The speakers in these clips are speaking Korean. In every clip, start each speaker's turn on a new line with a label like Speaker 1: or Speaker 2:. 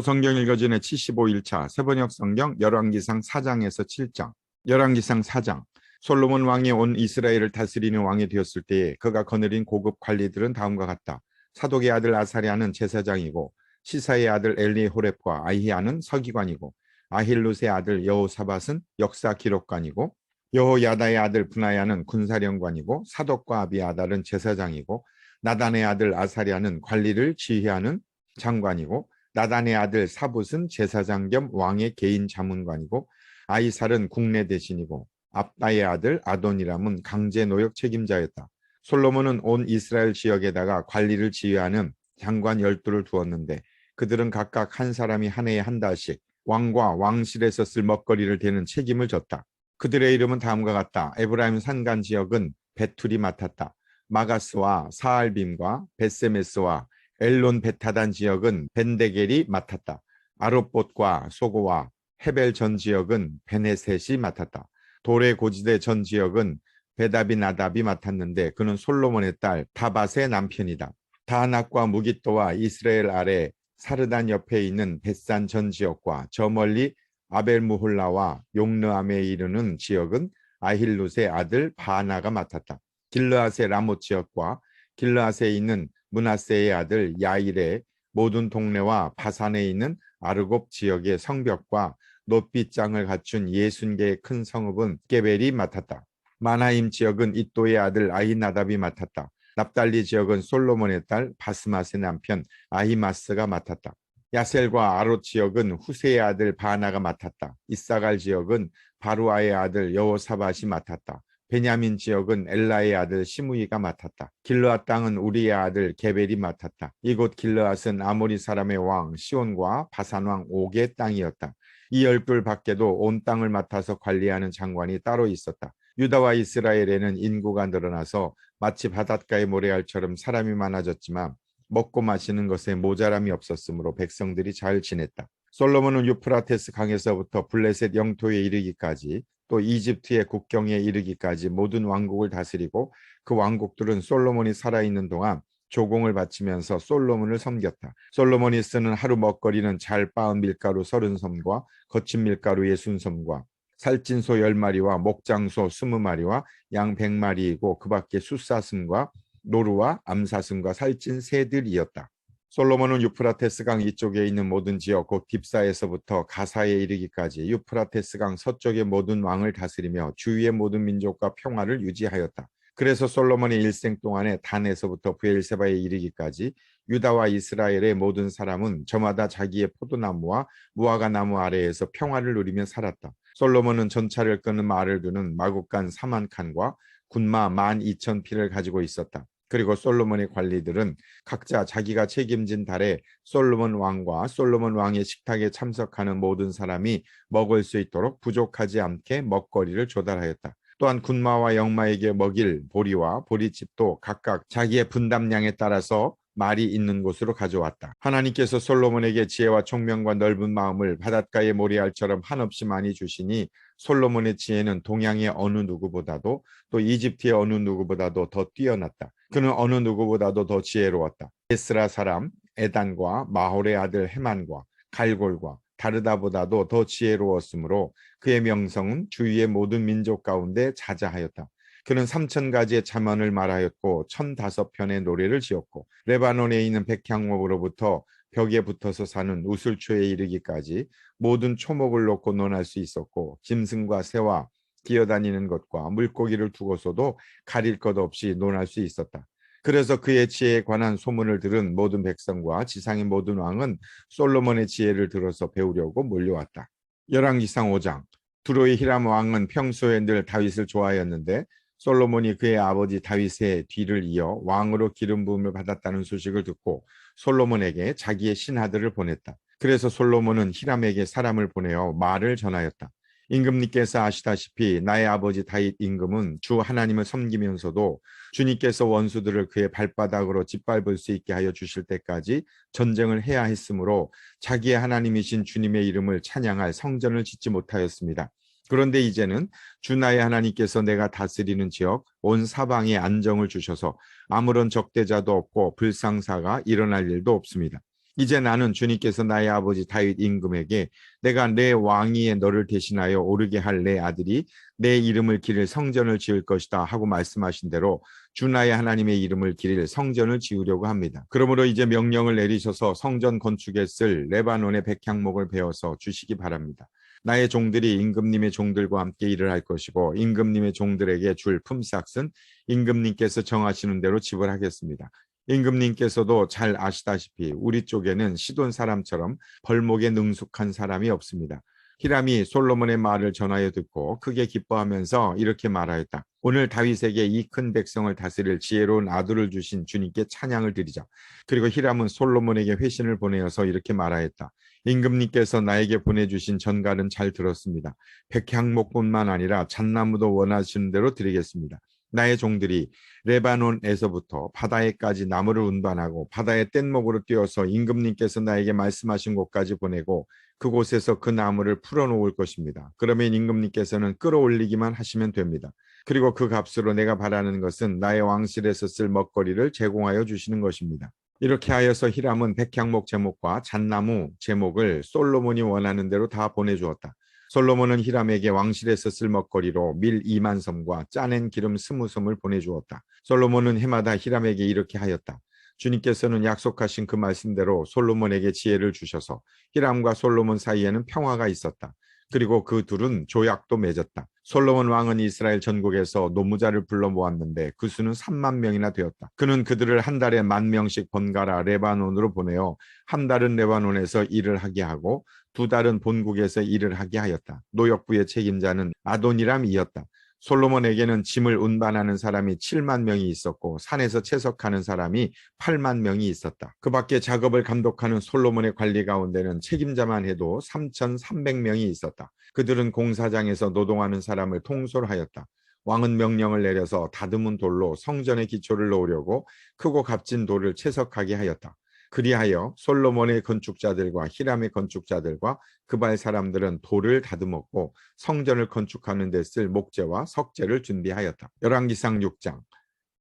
Speaker 1: 성경 읽어주의 75일차 세번역 성경 열왕기상 4장에서 7장. 열왕기상 4장. 솔로몬 왕이 온 이스라엘을 다스리는 왕이 되었을 때에 그가 거느린 고급 관리들은 다음과 같다. 사독의 아들 아사랴는 제사장이고, 시사의 아들 엘리호렙과 아히야는 서기관이고, 아힐룻의 아들 여호사밧은 역사 기록관이고, 여호야다의 아들 분하야는 군사령관이고, 사독과 아비아달은 제사장이고, 나단의 아들 아사랴는 관리를 지휘하는 장관이고, 나단의 아들 사붓은 제사장 겸 왕의 개인 자문관이고, 아이살은 국내 대신이고, 압다의 아들 아도니람은 강제 노역 책임자였다. 솔로몬은 온 이스라엘 지역에다가 관리를 지휘하는 장관 12를 두었는데, 그들은 각각 한 사람이 한 해에 한 달씩 왕과 왕실에서 쓸 먹거리를 대는 책임을 졌다. 그들의 이름은 다음과 같다. 에브라임 산간 지역은 베툴이 맡았다. 마가스와 사알빔과 베세메스와 엘론 베타단 지역은 벤데겔이 맡았다. 아롯봇과 소고와 헤벨 전 지역은 베네셋이 맡았다. 도레 고지대 전 지역은 베다비 나답이 맡았는데 그는 솔로몬의 딸 다밧의 남편이다. 다낙과 무깃도와 이스라엘 아래 사르단 옆에 있는 벳산 전 지역과 저 멀리 아벨무홀라와 용르암에 이르는 지역은 아힐룻의 아들 바나가 맡았다. 길르앗의 라못 지역과 길르앗에 있는 므낫세의 아들 야일의 모든 동네와 바산에 있는 아르곱 지역의 성벽과 놋빛장을 갖춘 60개의 큰 성읍은 게벨이 맡았다. 마나임 지역은 id도의 아들 아히나답이 맡았다. 납달리 지역은 솔로몬의 딸 바스맛의 남편 아히마스가 맡았다. 야셀과 아롯 지역은 후세의 아들 바나가 맡았다. 이사갈 지역은 바루아의 아들 여호사밧이 맡았다. 베냐민 지역은 엘라의 아들 시므이가 맡았다. 길르앗 땅은 우리의 아들 게벨이 맡았다. 이곳 길르앗은 아모리 사람의 왕 시온과 바산 왕 옥의 땅이었다. 이 10불 밖에도 온 땅을 맡아서 관리하는 장관이 따로 있었다. 유다와 이스라엘에는 인구가 늘어나서 마치 바닷가의 모래알처럼 사람이 많아졌지만 먹고 마시는 것에 모자람이 없었으므로 백성들이 잘 지냈다. 솔로몬은 유프라테스 강에서부터 블레셋 영토에 이르기까지 또 이집트의 국경에 이르기까지 모든 왕국을 다스리고 그 왕국들은 솔로몬이 살아있는 동안 조공을 바치면서 솔로몬을 섬겼다. 솔로몬이 쓰는 하루 먹거리는 잘 빻은 밀가루 30섬과 거친 밀가루 60섬과 살찐 소 10마리와 목장소 20마리와 양 100마리이고 그 밖에 숫사슴과 노루와 암사슴과 살찐 새들이었다. 솔로몬은 유프라테스강 이쪽에 있는 모든 지역 곧 딥사에서부터 가사에 이르기까지 유프라테스강 서쪽의 모든 왕을 다스리며 주위의 모든 민족과 평화를 유지하였다. 그래서 솔로몬의 일생 동안에 단에서부터 브엘세바에 이르기까지 유다와 이스라엘의 모든 사람은 저마다 자기의 포도나무와 무화과 나무 아래에서 평화를 누리며 살았다. 솔로몬은 전차를 끄는 말을 두는 마국간 4만 칸과 군마 12,000匹를 가지고 있었다. 그리고 솔로몬의 관리들은 각자 자기가 책임진 달에 솔로몬 왕과 솔로몬 왕의 식탁에 참석하는 모든 사람이 먹을 수 있도록 부족하지 않게 먹거리를 조달하였다. 또한 군마와 영마에게 먹일 보리와 보리칩도 각각 자기의 분담량에 따라서 말이 있는 곳으로 가져왔다. 하나님께서 솔로몬에게 지혜와 총명과 넓은 마음을 바닷가의 모래알처럼 한없이 많이 주시니 솔로몬의 지혜는 동양의 어느 누구보다도 또 이집트의 어느 누구보다도 더 뛰어났다. 그는 어느 누구보다도 더 지혜로웠다. 에스라 사람 에단과 마홀의 아들 헤만과 갈골과 다르다보다도 더 지혜로웠으므로 그의 명성은 주위의 모든 민족 가운데 자자하였다. 그는 3,000가지의 잠언을 말하였고 1,005편의 노래를 지었고 레바논에 있는 백향목으로부터 벽에 붙어서 사는 우슬초에 이르기까지 모든 초목을 놓고 논할 수 있었고 짐승과 새와 기어다니는 것과 물고기를 두고서도 가릴 것 없이 논할 수 있었다. 그래서 그의 지혜에 관한 소문을 들은 모든 백성과 지상의 모든 왕은 솔로몬의 지혜를 들어서 배우려고 몰려왔다. 열왕기상 5장. 두로의 히람 왕은 평소에 늘 다윗을 좋아하였는데 솔로몬이 그의 아버지 다윗의 뒤를 이어 왕으로 기름 부음을 받았다는 소식을 듣고 솔로몬에게 자기의 신하들을 보냈다. 그래서 솔로몬은 히람에게 사람을 보내어 말을 전하였다. 임금님께서 아시다시피 나의 아버지 다윗 임금은 주 하나님을 섬기면서도 주님께서 원수들을 그의 발바닥으로 짓밟을 수 있게 하여 주실 때까지 전쟁을 해야 했으므로 자기의 하나님이신 주님의 이름을 찬양할 성전을 짓지 못하였습니다. 그런데 이제는 주 나의 하나님께서 내가 다스리는 지역 온 사방에 안정을 주셔서 아무런 적대자도 없고 불상사가 일어날 일도 없습니다. 이제 나는 주님께서 나의 아버지 다윗 임금에게 내가 내 왕위에 너를 대신하여 오르게 할 내 아들이 내 이름을 기릴 성전을 지을 것이다 하고 말씀하신 대로 주 나의 하나님의 이름을 기릴 성전을 지으려고 합니다. 그러므로 이제 명령을 내리셔서 성전 건축에 쓸 레바논의 백향목을 베어서 주시기 바랍니다. 나의 종들이 임금님의 종들과 함께 일을 할 것이고 임금님의 종들에게 줄 품삯은 임금님께서 정하시는 대로 지불하겠습니다. 임금님께서도 잘 아시다시피 우리 쪽에는 시돈 사람처럼 벌목에 능숙한 사람이 없습니다. 히람이 솔로몬의 말을 전하여 듣고 크게 기뻐하면서 이렇게 말하였다. 오늘 다윗에게 이 큰 백성을 다스릴 지혜로운 아들을 주신 주님께 찬양을 드리자. 그리고 히람은 솔로몬에게 회신을 보내어서 이렇게 말하였다. 임금님께서 나에게 보내주신 전갈은 잘 들었습니다. 백향목뿐만 아니라 잣나무도 원하시는 대로 드리겠습니다. 나의 종들이 레바논에서부터 바다에까지 나무를 운반하고 바다의 뗏목으로 띄어서 임금님께서 나에게 말씀하신 곳까지 보내고 그곳에서 그 나무를 풀어놓을 것입니다. 그러면 임금님께서는 끌어올리기만 하시면 됩니다. 그리고 그 값으로 내가 바라는 것은 나의 왕실에서 쓸 먹거리를 제공하여 주시는 것입니다. 이렇게 하여서 히람은 백향목 제목과 잣나무 제목을 솔로몬이 원하는 대로 다 보내주었다. 솔로몬은 히람에게 왕실에서 쓸 먹거리로 밀 2만 섬과 짜낸 기름 20섬을 보내주었다. 솔로몬은 해마다 히람에게 이렇게 하였다. 주님께서는 약속하신 그 말씀대로 솔로몬에게 지혜를 주셔서 히람과 솔로몬 사이에는 평화가 있었다. 그리고 그 둘은 조약도 맺었다. 솔로몬 왕은 이스라엘 전국에서 노무자를 불러 모았는데 그 수는 3만 명이나 되었다. 그는 그들을 한 달에 10,000명씩 번갈아 레바논으로 보내어 한 달은 레바논에서 일을 하게 하고 두 달은 본국에서 일을 하게 하였다. 노역부의 책임자는 아도니람이었다. 솔로몬에게는 짐을 운반하는 사람이 7만 명이 있었고 산에서 채석하는 사람이 8만 명이 있었다. 그 밖에 작업을 감독하는 솔로몬의 관리 가운데는 책임자만 해도 3,300명이 있었다. 그들은 공사장에서 노동하는 사람을 통솔하였다. 왕은 명령을 내려서 다듬은 돌로 성전의 기초를 놓으려고 크고 값진 돌을 채석하게 하였다. 그리하여 솔로몬의 건축자들과 히람의 건축자들과 그발 사람들은 돌을 다듬었고 성전을 건축하는 데 쓸 목재와 석재를 준비하였다. 열왕기상 6장.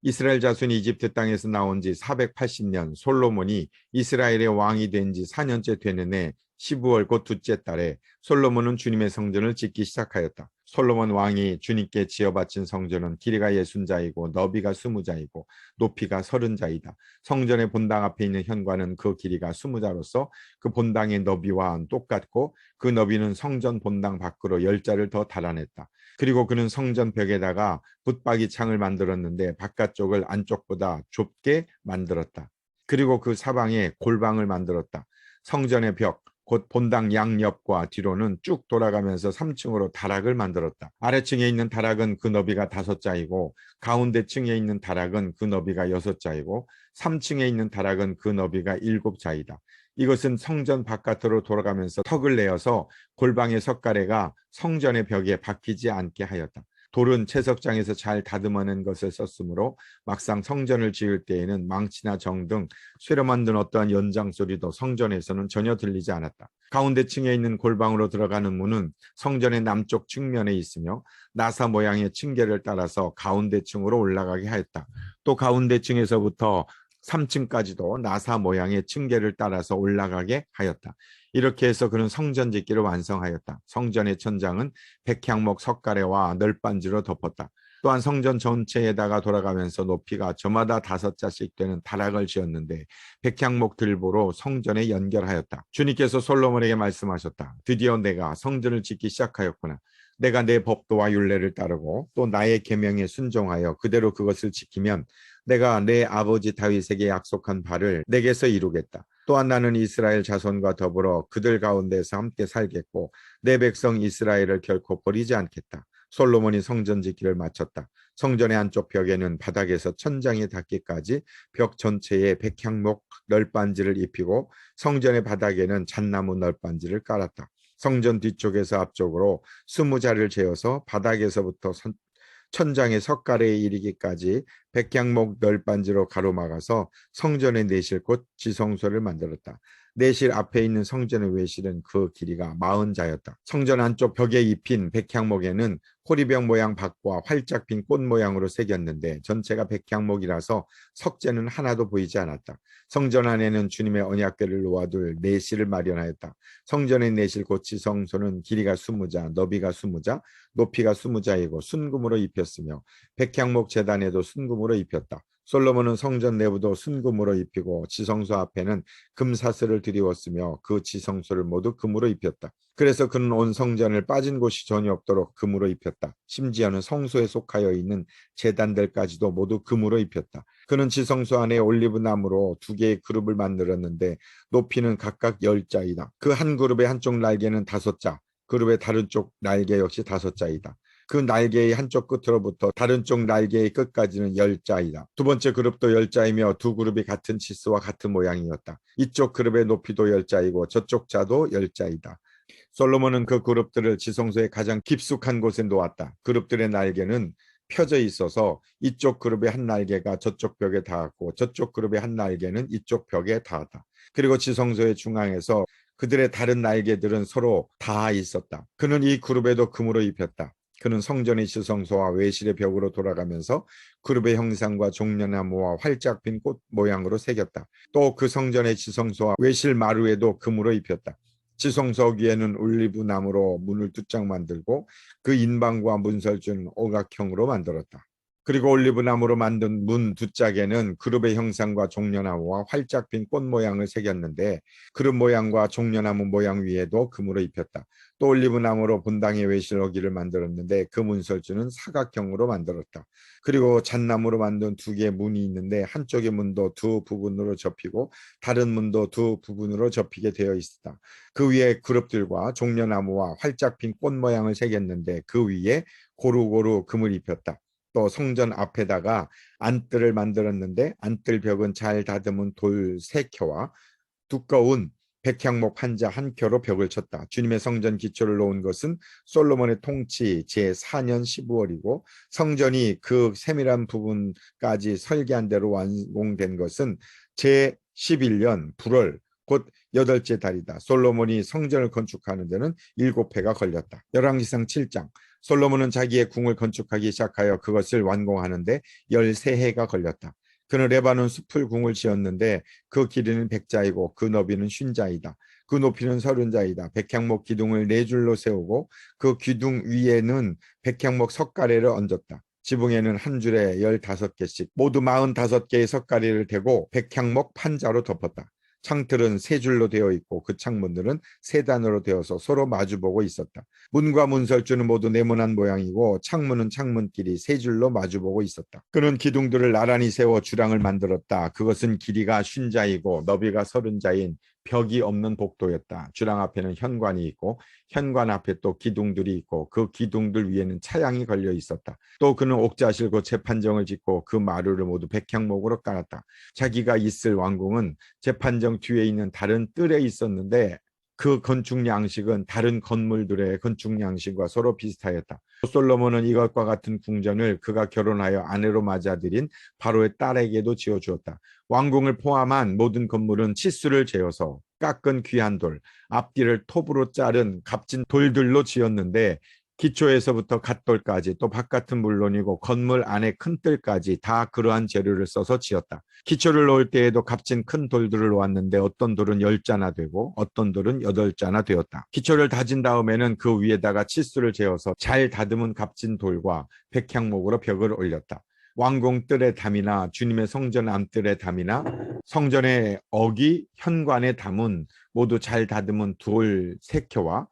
Speaker 1: 이스라엘 자손이 이집트 땅에서 나온 지 480년 솔로몬이 이스라엘의 왕이 된 지 4년째 되는 해 12월 곧 둘째 달에 솔로몬은 주님의 성전을 짓기 시작하였다. 솔로몬 왕이 주님께 지어 바친 성전은 길이가 60자이고 너비가 20자이고 높이가 30자이다. 성전의 본당 앞에 있는 현관은 그 길이가 20자로서 그 본당의 너비와 똑같고 그 너비는 성전 본당 밖으로 10자를 더 달아냈다. 그리고 그는 성전 벽에다가 붙박이 창을 만들었는데 바깥쪽을 안쪽보다 좁게 만들었다. 그리고 그 사방에 골방을 만들었다. 성전의 벽, 곧 본당 양옆과 뒤로는 쭉 돌아가면서 3층으로 다락을 만들었다. 아래층에 있는 다락은 그 너비가 5자이고 가운데 층에 있는 다락은 그 너비가 6자이고 3층에 있는 다락은 그 너비가 7자이다. 이것은 성전 바깥으로 돌아가면서 턱을 내어서 골방의 석가래가 성전의 벽에 박히지 않게 하였다. 돌은 채석장에서 잘 다듬어낸 것을 썼으므로 막상 성전을 지을 때에는 망치나 정 등 쇠로 만든 어떠한 연장 소리도 성전에서는 전혀 들리지 않았다. 가운데 층에 있는 골방으로 들어가는 문은 성전의 남쪽 측면에 있으며 나사 모양의 층계를 따라서 가운데 층으로 올라가게 하였다. 또 가운데 층에서부터 3층까지도 나사 모양의 층계를 따라서 올라가게 하였다. 이렇게 해서 그는 성전 짓기를 완성하였다. 성전의 천장은 백향목 석가래와 널빤지로 덮었다. 또한 성전 전체에다가 돌아가면서 높이가 저마다 5자씩 되는 다락을 지었는데 백향목 들보로 성전에 연결하였다. 주님께서 솔로몬에게 말씀하셨다. 드디어 내가 성전을 짓기 시작하였구나. 내가 내 법도와 율례를 따르고 또 나의 계명에 순종하여 그대로 그것을 지키면 내가 내 아버지 다윗에게 약속한 바를 내게서 이루겠다. 또한 나는 이스라엘 자손과 더불어 그들 가운데서 함께 살겠고 내 백성 이스라엘을 결코 버리지 않겠다. 솔로몬이 성전 짓기를 마쳤다. 성전의 한쪽 벽에는 바닥에서 천장에 닿기까지 벽 전체에 백향목 널빤지를 입히고 성전의 바닥에는 잣나무 널빤지를 깔았다. 성전 뒤쪽에서 앞쪽으로 20자를 재어서 바닥에서부터 천장의 석가래에 이르기까지 백향목 널빤지로 가로막아서 성전에 내실 곳 지성소를 만들었다. 내실 앞에 있는 성전의 외실은 그 길이가 40자였다. 성전 안쪽 벽에 입힌 백향목에는 호리병 모양 박과 활짝 핀 꽃 모양으로 새겼는데 전체가 백향목이라서 석재는 하나도 보이지 않았다. 성전 안에는 주님의 언약궤를 놓아둘 내실을 마련하였다. 성전의 내실 곧 지성소는 길이가 20자, 너비가 20자, 높이가 20자이고 순금으로 입혔으며 백향목 제단에도 순금으로 입혔다. 솔로몬은 성전 내부도 순금으로 입히고 지성소 앞에는 금사슬을 들이웠으며 그 지성소를 모두 금으로 입혔다. 그래서 그는 온 성전을 빠진 곳이 전혀 없도록 금으로 입혔다. 심지어는 성소에 속하여 있는 제단들까지도 모두 금으로 입혔다. 그는 지성소 안에 올리브 나무로 2개의 그룹을 만들었는데 높이는 각각 10자이다. 그 한 그룹의 한쪽 날개는 5자, 그룹의 다른 쪽 날개 역시 5자이다. 그 날개의 한쪽 끝으로부터 다른 쪽 날개의 끝까지는 10자이다. 두 번째 그룹도 10자이며 두 그룹이 같은 치수와 같은 모양이었다. 이쪽 그룹의 높이도 10자이고 저쪽 자도 10자이다. 솔로몬은 그 그룹들을 지성소의 가장 깊숙한 곳에 놓았다. 그룹들의 날개는 펴져 있어서 이쪽 그룹의 한 날개가 저쪽 벽에 닿았고 저쪽 그룹의 한 날개는 이쪽 벽에 닿았다. 그리고 지성소의 중앙에서 그들의 다른 날개들은 서로 닿아 있었다. 그는 이 그룹에도 금으로 입혔다. 그는 성전의 지성소와 외실의 벽으로 돌아가면서 그룹의 형상과 종려나무와 활짝 핀 꽃 모양으로 새겼다. 또 그 성전의 지성소와 외실 마루에도 금으로 입혔다. 지성소 위에는 올리브 나무로 문을 2짝 만들고 그 인방과 문설주는 오각형으로 만들었다. 그리고 올리브 나무로 만든 문 2짝에는 그룹의 형상과 종려나무와 활짝 핀 꽃 모양을 새겼는데 그룹 모양과 종려나무 모양 위에도 금으로 입혔다. 또 올리브 나무로 분당의 외실어기를 만들었는데 그 문설주는 사각형으로 만들었다. 그리고 잣나무로 만든 2개의 문이 있는데 한쪽의 문도 2 부분으로 접히고 다른 문도 2 부분으로 접히게 되어 있었다. 그 위에 그룹들과 종려나무와 활짝 핀 꽃 모양을 새겼는데 그 위에 고루고루 금을 입혔다. 또 성전 앞에다가 안뜰을 만들었는데 안뜰 벽은 잘 다듬은 돌 3켜와 두꺼운 백향목 판자 1켜로 벽을 쳤다. 주님의 성전 기초를 놓은 것은 솔로몬의 통치 제4년 15월이고 성전이 그 세밀한 부분까지 설계한 대로 완공된 것은 제11년 8월 곧 8째 달이다. 솔로몬이 성전을 건축하는 데는 7해가 걸렸다. 열왕기상 7장 솔로몬은 자기의 궁을 건축하기 시작하여 그것을 완공하는데 13해가 걸렸다. 그는 레바논 숲을 궁을 지었는데 그 길이는 100자이고 그 너비는 50자이다. 그 높이는 30자이다. 백향목 기둥을 4줄로 세우고 그 기둥 위에는 백향목 석가래를 얹었다. 지붕에는 한 줄에 15개씩 모두 45개의 석가래를 대고 백향목 판자로 덮었다. 창틀은 3줄로 되어 있고 그 창문들은 3단으로 되어서 서로 마주보고 있었다. 문과 문설주는 모두 네모난 모양이고 창문은 창문끼리 3줄로 마주보고 있었다. 그는 기둥들을 나란히 세워 주랑을 만들었다. 그것은 길이가 50자이고 너비가 30자인 벽이 없는 복도였다. 주랑 앞에는 현관이 있고 현관 앞에 또 기둥들이 있고 그 기둥들 위에는 차양이 걸려 있었다. 또 그는 옥자실 곧 재판정을 짓고 그 마루를 모두 백향목으로 깔았다. 자기가 있을 왕궁은 재판정 뒤에 있는 다른 뜰에 있었는데 그 건축 양식은 다른 건물들의 건축 양식과 서로 비슷하였다. 솔로몬은 이것과 같은 궁전을 그가 결혼하여 아내로 맞아들인 바로의 딸에게도 지어주었다. 왕궁을 포함한 모든 건물은 치수를 재어서 깎은 귀한 돌, 앞뒤를 톱으로 자른 값진 돌들로 지었는데 기초에서부터 갓돌까지 또 바깥은 물론이고 건물 안에 큰 뜰까지 다 그러한 재료를 써서 지었다. 기초를 놓을 때에도 값진 큰 돌들을 놓았는데 어떤 돌은 10자나 되고 어떤 돌은 8자나 되었다. 기초를 다진 다음에는 그 위에다가 치수를 재어서 잘 다듬은 값진 돌과 백향목으로 벽을 올렸다. 왕궁 뜰의 담이나 주님의 성전 암뜰의 담이나 성전의 어기 현관의 담은 모두 잘 다듬은 돌 3켜와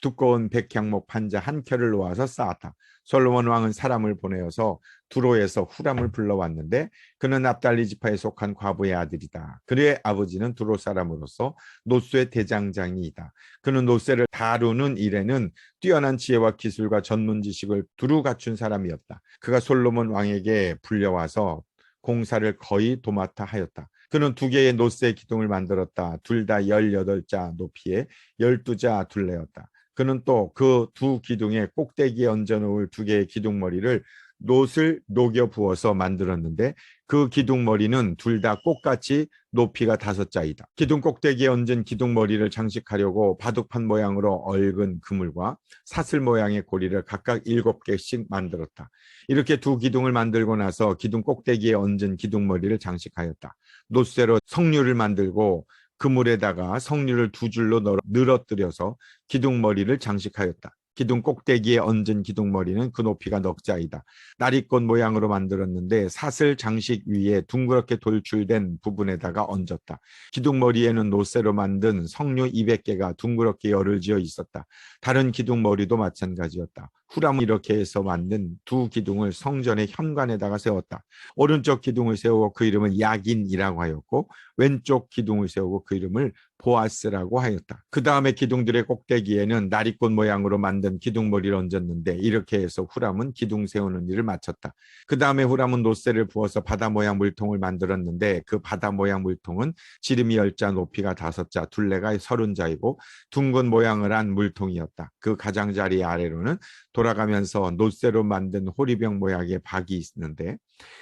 Speaker 1: 두꺼운 백향목 판자 1켜를 놓아서 쌓았다. 솔로몬 왕은 사람을 보내어서 두로에서 후람을 불러왔는데 그는 납달리 지파에 속한 과부의 아들이다. 그의 아버지는 두로 사람으로서 노쇠 대장장이이다. 그는 노쇠를 다루는 일에는 뛰어난 지혜와 기술과 전문 지식을 두루 갖춘 사람이었다. 그가 솔로몬 왕에게 불려와서 공사를 거의 도맡아 하였다. 그는 2개의 노쇠 기둥을 만들었다. 둘 다 18자 높이에 12자 둘레였다. 그는 또 그 2 기둥의 꼭대기에 얹어 놓을 2개의 기둥머리를 놋을 녹여 부어서 만들었는데 그 기둥머리는 둘 다 꽃같이 높이가 5자이다. 기둥 꼭대기에 얹은 기둥머리를 장식하려고 바둑판 모양으로 얽은 그물과 사슬 모양의 고리를 각각 7개씩 만들었다. 이렇게 두 기둥을 만들고 나서 기둥 꼭대기에 얹은 기둥머리를 장식하였다. 놋쇠로 석류를 만들고 그물에다가 석류를 2줄로 늘어뜨려서 기둥머리를 장식하였다. 기둥 꼭대기에 얹은 기둥머리는 그 높이가 넉자이다. 나리꽃 모양으로 만들었는데 사슬 장식 위에 둥그렇게 돌출된 부분에다가 얹었다. 기둥머리에는 놋쇠로 만든 석류 200개가 둥그렇게 열을 지어 있었다. 다른 기둥머리도 마찬가지였다. 후람은 이렇게 해서 만든 두 기둥을 성전의 현관에다가 세웠다. 오른쪽 기둥을 세우고 그 이름을 야긴이라고 하였고 왼쪽 기둥을 세우고 그 이름을 보아스라고 하였다. 그 다음에 기둥들의 꼭대기에는 나리꽃 모양으로 만든 기둥머리를 얹었는데 이렇게 해서 후람은 기둥 세우는 일을 마쳤다. 그 다음에 후람은 놋쇠를 부어서 바다 모양 물통을 만들었는데 그 바다 모양 물통은 지름이 10자 높이가 5자 둘레가 30자이고 둥근 모양을 한 물통이었다. 그 가장자리 아래로는 돌아가면서 놋쇠로 만든 호리병 모양의 박이 있는데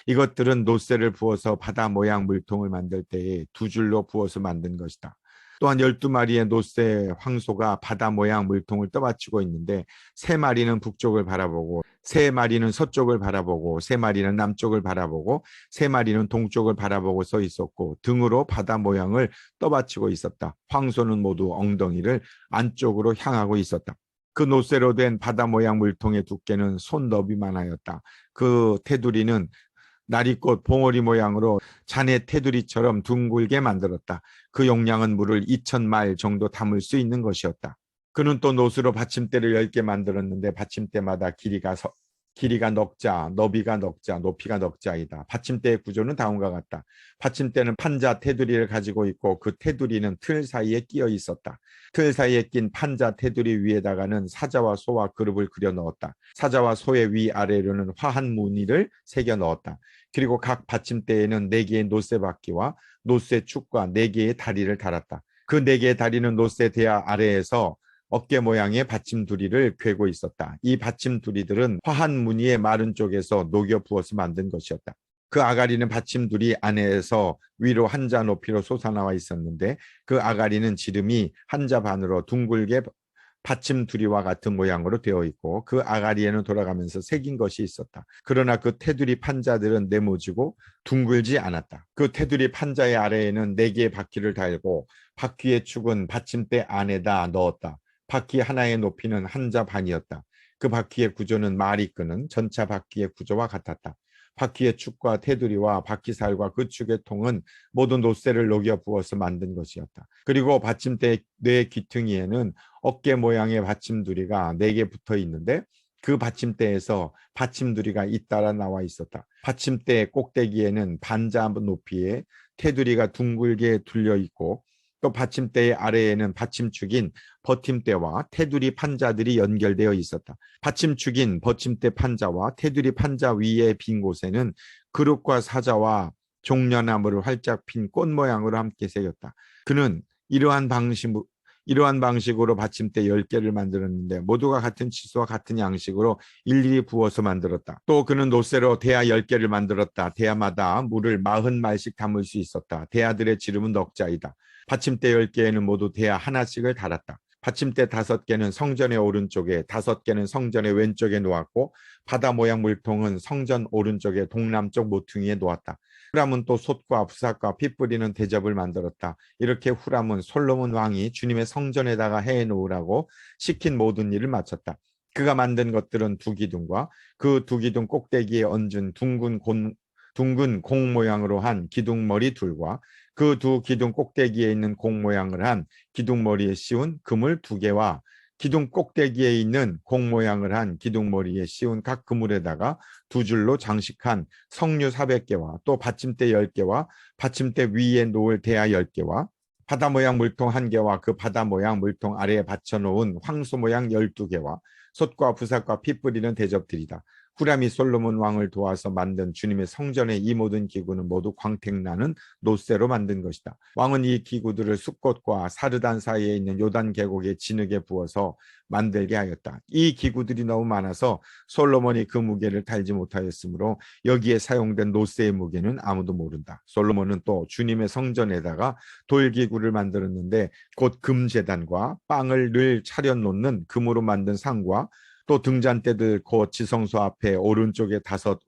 Speaker 1: 이것들은 놋쇠를 부어서 바다 모양 물통을 만들 때에 2줄로 부어서 만든 것이다. 또한 12마리의 놋쇠 황소가 바다 모양 물통을 떠받치고 있는데 3마리는 북쪽을 바라보고 3마리는 서쪽을 바라보고 3마리는 남쪽을 바라보고 3마리는 동쪽을 바라보고 서 있었고 등으로 바다 모양을 떠받치고 있었다. 황소는 모두 엉덩이를 안쪽으로 향하고 있었다. 그 놋쇠로 된 바다 모양 물통의 두께는 손 너비만 하였다. 그 테두리는 나리꽃 봉오리 모양으로 잔의 테두리처럼 둥글게 만들었다. 그 용량은 물을 2000마일 정도 담을 수 있는 것이었다. 그는 또 놋으로 받침대를 10개 만들었는데 받침대마다 길이가 넉자, 너비가 넉자, 높이가 넉자이다. 받침대의 구조는 다음과 같다. 받침대는 판자 테두리를 가지고 있고 그 테두리는 틀 사이에 끼어 있었다. 틀 사이에 낀 판자 테두리 위에다가는 사자와 소와 그룹을 그려 넣었다. 사자와 소의 위아래로는 화한 무늬를 새겨 넣었다. 그리고 각 받침대에는 4개의 놋쇠 바퀴와 놋쇠 축과 4개의 다리를 달았다. 그 4개의 다리는 놋쇠 대야 아래에서 어깨 모양의 받침두리를 꿰고 있었다. 이 받침두리들은 화한 무늬의 마른 쪽에서 녹여 부어서 만든 것이었다. 그 아가리는 받침두리 안에서 위로 한자 높이로 솟아나와 있었는데 그 아가리는 지름이 한자 반으로 둥글게 받침두리와 같은 모양으로 되어 있고 그 아가리에는 돌아가면서 새긴 것이 있었다. 그러나 그 테두리 판자들은 네모지고 둥글지 않았다. 그 테두리 판자의 아래에는 4개의 바퀴를 달고 바퀴의 축은 받침대 안에다 넣었다. 바퀴 하나의 높이는 한자 반이었다. 그 바퀴의 구조는 말이 끄는 전차 바퀴의 구조와 같았다. 바퀴의 축과 테두리와 바퀴살과 그 축의 통은 모두 놋쇠를 녹여 부어서 만든 것이었다. 그리고 받침대 뇌 귀퉁이에는 어깨 모양의 받침두리가 4개 붙어 있는데 그 받침대에서 받침두리가 잇따라 나와 있었다. 받침대 꼭대기에는 반자 높이의 테두리가 둥글게 둘려 있고 또 받침대의 아래에는 받침축인 버팀대와 테두리 판자들이 연결되어 있었다. 받침축인 버침대 판자와 테두리 판자 위의 빈 곳에는 그룹과 사자와 종려나무를 활짝 핀 꽃 모양으로 함께 새겼다. 그는 이러한 방식으로 받침대 10개를 만들었는데 모두가 같은 치수와 같은 양식으로 일일이 부어서 만들었다. 또 그는 놋쇠로 대야 10개를 만들었다. 대야마다 물을 40말씩 담을 수 있었다. 대야들의 지름은 넉자이다. 받침대 10개에는 모두 대야 하나씩을 달았다. 받침대 5개는 성전의 오른쪽에 5개는 성전의 왼쪽에 놓았고 바다 모양 물통은 성전 오른쪽의 동남쪽 모퉁이에 놓았다. 후람은 또 솥과 부삭과 피 뿌리는 대접을 만들었다. 이렇게 후람은 솔로몬 왕이 주님의 성전에다가 해놓으라고 시킨 모든 일을 마쳤다. 그가 만든 것들은 2기둥과 그 2기둥 꼭대기에 얹은 둥근 공 모양으로 한 기둥머리 둘과 그 2기둥 꼭대기에 있는 공 모양을 한 기둥머리에 씌운 그물 2개와 기둥 꼭대기에 있는 공 모양을 한 기둥머리에 씌운 각 그물에다가 2줄로 장식한 석류 400개와 또 받침대 10개와 받침대 위에 놓을 대야 10개와 바다 모양 물통 1개와 그 바다 모양 물통 아래에 받쳐놓은 황소 모양 12개와 솥과 부삭과 피 뿌리는 대접들이다. 후람이 솔로몬 왕을 도와서 만든 주님의 성전의 이 모든 기구는 모두 광택나는 노쇠로 만든 것이다. 왕은 이 기구들을 숲곳과 사르단 사이에 있는 요단 계곡의 진흙에 부어서 만들게 하였다. 이 기구들이 너무 많아서 솔로몬이 그 무게를 달지 못하였으므로 여기에 사용된 노쇠의 무게는 아무도 모른다. 솔로몬은 또 주님의 성전에다가 돌기구를 만들었는데 곧 금제단과 빵을 늘 차려놓는 금으로 만든 상과 또 등잔대들 곧 지성소 앞에 오른쪽에 5,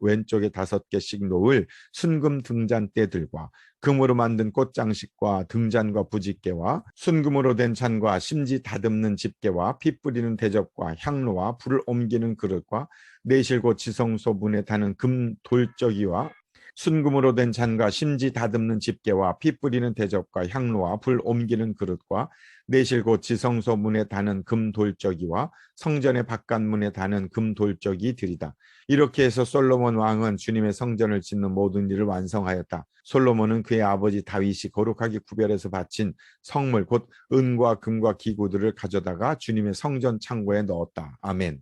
Speaker 1: 왼쪽에 5개씩 놓을 순금 등잔대들과 금으로 만든 꽃장식과 등잔과 부집개와 순금으로 된 잔과 심지 다듬는 집게와 피 뿌리는 대접과 향로와 불을 옮기는 그릇과 내실 곧 지성소 문에 다는 금 돌적이와 순금으로 된 잔과 심지 다듬는 집게와 피 뿌리는 대접과 향로와 불 옮기는 그릇과 내실 곧 지성소 문에 다는 금 돌적이와 성전의 바깥문에 다는 금 돌적이 들이다. 이렇게 해서 솔로몬 왕은 주님의 성전을 짓는 모든 일을 완성하였다. 솔로몬은 그의 아버지 다윗이 거룩하게 구별해서 바친 성물 곧 은과 금과 기구들을 가져다가 주님의 성전 창고에 넣었다. 아멘.